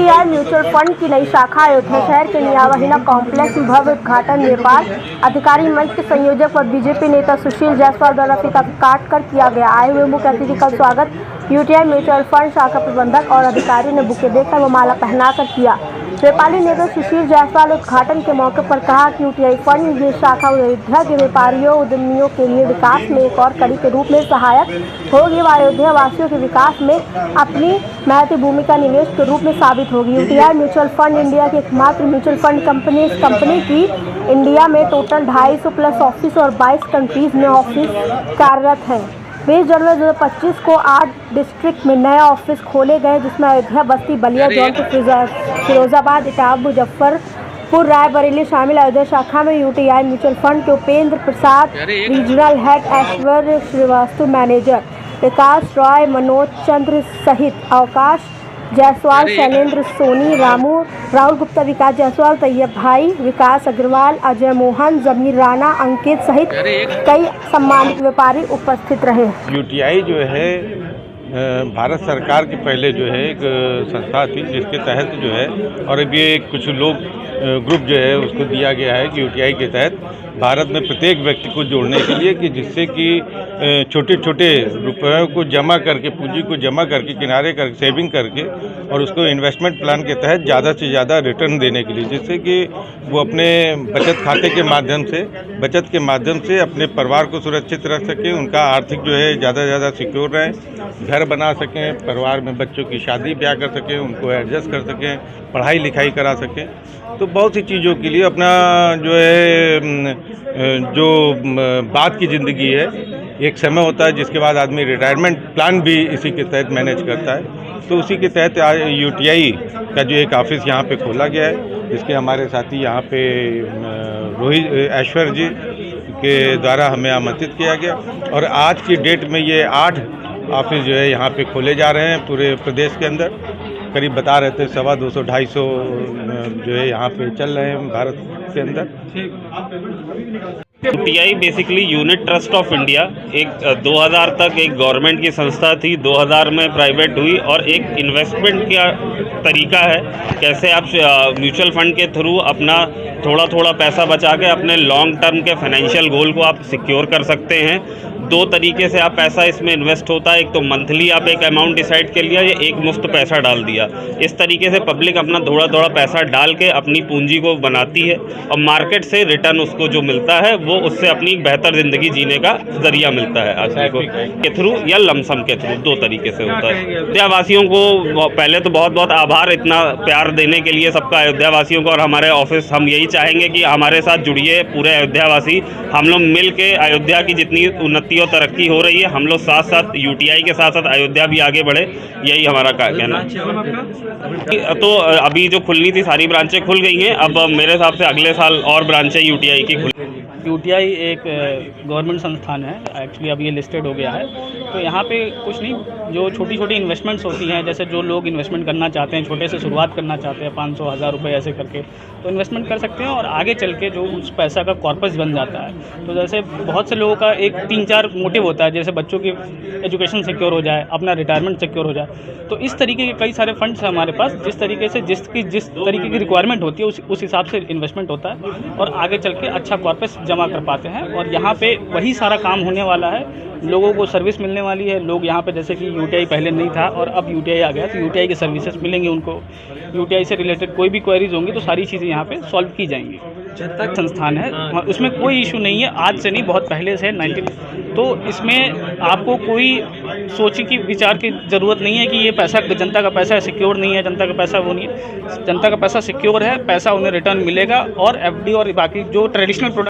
UTI mutual fund की नई शाखा अयोध्या शहर के नियावहिना कॉम्प्लेक्स में भव्य उद्घाटन नेपाल अधिकारी मंच के संयोजक व बीजेपी नेता सुशील जायसवाल द्वारा फीता काट कर किया गया। आए हुए मुख्य अतिथि का स्वागत यूटीआई म्यूचुअल फंड शाखा प्रबंधक और अधिकारी ने बुके देकर व माला पहनाकर किया। व्यापारी नेता सुशील जायसवाल उद्घाटन के मौके पर कहा कि यूटीआई फंड ये शाखा अयोध्या के व्यापारियों उद्यमियों के लिए विकास में एक और कड़ी के रूप में सहायक होगी व अयोध्या वासियों के विकास में अपनी महत्वपूर्ण भूमिका निवेश के रूप में साबित होगी। यूटीआई म्यूचुअल फंड इंडिया की एकमात्र म्यूचुअल फंड कंपनी इस कंपनी की इंडिया में टोटल 250 प्लस ऑफिस और 22 कंट्रीज में ऑफिस कार्यरत हैं। 20 जनवरी 2025 को 8 डिस्ट्रिक्ट में नए ऑफिस खोले गए, जिसमें अयोध्या, बस्ती, बलिया, जौनपुर, फिरोजाबाद, इटावा, मुजफ्फरपुर, रायबरेली शामिल। अयोध्या शाखा में यूटीआई म्यूचुअल फंड के उपेंद्र प्रसाद रीजनल हेड, ऐश्वर्य श्रीवास्तव मैनेजर, विकास रॉय, मनोज चंद्र सहित अवकाश जायसवाल, शैलेंद्र सोनी, राहुल गुप्ता, विकास जायसवाल, तैयब भाई, विकास अग्रवाल, अजय मोहन, जमीर राणा, अंकित सहित कई सम्मानित व्यापारी उपस्थित रहे। यूटीआई जो है भारत सरकार के पहले जो है एक संस्था थी, जिसके तहत जो है और अब ये कुछ लोग ग्रुप जो है उसको दिया गया है कि यूटीआई के तहत भारत में प्रत्येक व्यक्ति को जोड़ने के लिए कि जिससे कि छोटे छोटे रुपयों को जमा करके, पूंजी को जमा करके, किनारे करके, सेविंग करके और उसको इन्वेस्टमेंट प्लान के तहत ज़्यादा से ज़्यादा रिटर्न देने के लिए, जिससे कि वो अपने बचत खाते के माध्यम से, बचत के माध्यम से अपने परिवार को सुरक्षित रख सकें, उनका आर्थिक जो है ज़्यादा से ज़्यादा सिक्योर रहे, घर बना सकें, परिवार में बच्चों की शादी ब्याह कर सकें, उनको एडजस्ट कर सकें, पढ़ाई लिखाई करा सकें। तो बहुत सी चीज़ों के लिए अपना जो है जो बाद की ज़िंदगी है, एक समय होता है जिसके बाद आदमी रिटायरमेंट प्लान भी इसी के तहत मैनेज करता है। तो उसी के तहत यूटीआई का जो एक ऑफिस यहाँ पे खोला गया है, जिसके हमारे साथी यहाँ पे रोहित ऐश्वर्य जी के द्वारा हमें आमंत्रित किया गया और आज की डेट में ये 8 ऑफिस जो है यहाँ पे खोले जा रहे हैं पूरे प्रदेश के अंदर। करीब बता रहे थे 250-250 जो है यहाँ पे चल रहे हैं भारत के अंदर। UTI basically unit trust of India एक 2000 तक एक गवर्नमेंट की संस्था थी, 2000 में प्राइवेट हुई और एक इन्वेस्टमेंट का तरीका है कैसे आप म्यूचुअल फंड के थ्रू अपना थोड़ा थोड़ा पैसा बचा के अपने लॉन्ग टर्म के फाइनेंशियल गोल को आप सिक्योर कर सकते हैं। 2 तरीके से आप पैसा इसमें इन्वेस्ट होता है, एक तो मंथली आप एक अमाउंट डिसाइड कर लिया या एक मुफ्त पैसा डाल दिया। इस तरीके से पब्लिक अपना थोड़ा थोड़ा पैसा डाल के अपनी पूंजी को बनाती है और मार्केट से रिटर्न उसको जो मिलता है वो उससे अपनी बेहतर ज़िंदगी जीने का जरिया मिलता है आदमी को के थ्रू या लमसम के थ्रू। 2 तरीके से होता है। अयोध्यावासियों को पहले तो बहुत बहुत आभार इतना प्यार देने के लिए सबका, अयोध्यावासियों को और हमारे ऑफिस। हम यही चाहेंगे कि हमारे साथ जुड़िए पूरे अयोध्यावासी, हम लोग मिल के अयोध्या की जितनी उन्नति और तरक्की हो रही है, हम लोग साथ साथ यूटीआई के साथ साथ अयोध्या भी आगे बढ़े, यही हमारा कहना है। तो अभी जो खुलनी थी सारी ब्रांचें खुल गई हैं, अब मेरे हिसाब से अगले साल और ब्रांचें यूटीआई की खुल। यूटीआई एक गवर्नमेंट संस्थान है, एक्चुअली अब ये लिस्टेड हो गया है। तो यहाँ पे कुछ नहीं, जो छोटी छोटी इन्वेस्टमेंट्स होती हैं, जैसे जो लोग इन्वेस्टमेंट करना चाहते हैं, छोटे से शुरुआत करना चाहते हैं, 500-1000 रुपये ऐसे करके तो इन्वेस्टमेंट कर सकते हैं और आगे चल के जो उस पैसा का कॉर्पस बन जाता है। तो जैसे बहुत से लोगों का एक 3-4 मोटिव होता है, जैसे बच्चों की एजुकेशन सिक्योर हो जाए, अपना रिटायरमेंट सिक्योर हो जाए। तो इस तरीके के कई सारे फंड्स हैं हमारे पास, जिस तरीके से जिस तरीके की रिक्वायरमेंट होती है उस हिसाब से इन्वेस्टमेंट होता है और आगे चल के अच्छा कॉर्पस जमा कर पाते हैं। और यहाँ पे वही सारा काम होने वाला है, लोगों को सर्विस मिलने वाली है। लोग यहाँ पे जैसे कि यूटीआई पहले नहीं था और अब यूटीआई आ गया, तो यूटीआई की सर्विसेज मिलेंगी उनको। यूटीआई से रिलेटेड कोई भी क्वेरीज होंगी तो सारी चीज़ें यहाँ पे सॉल्व की जाएंगी। जनता संस्थान है, उसमें कोई इशू नहीं है, आज से नहीं, बहुत पहले से 19। तो इसमें आपको कोई सोच की विचार की ज़रूरत नहीं है कि ये पैसा जनता का पैसा है, सिक्योर नहीं है, जनता का पैसा वो नहीं है। जनता का पैसा सिक्योर है, पैसा उन्हें रिटर्न मिलेगा और एफडी और बाकी जो ट्रेडिशनल प्रोडक्ट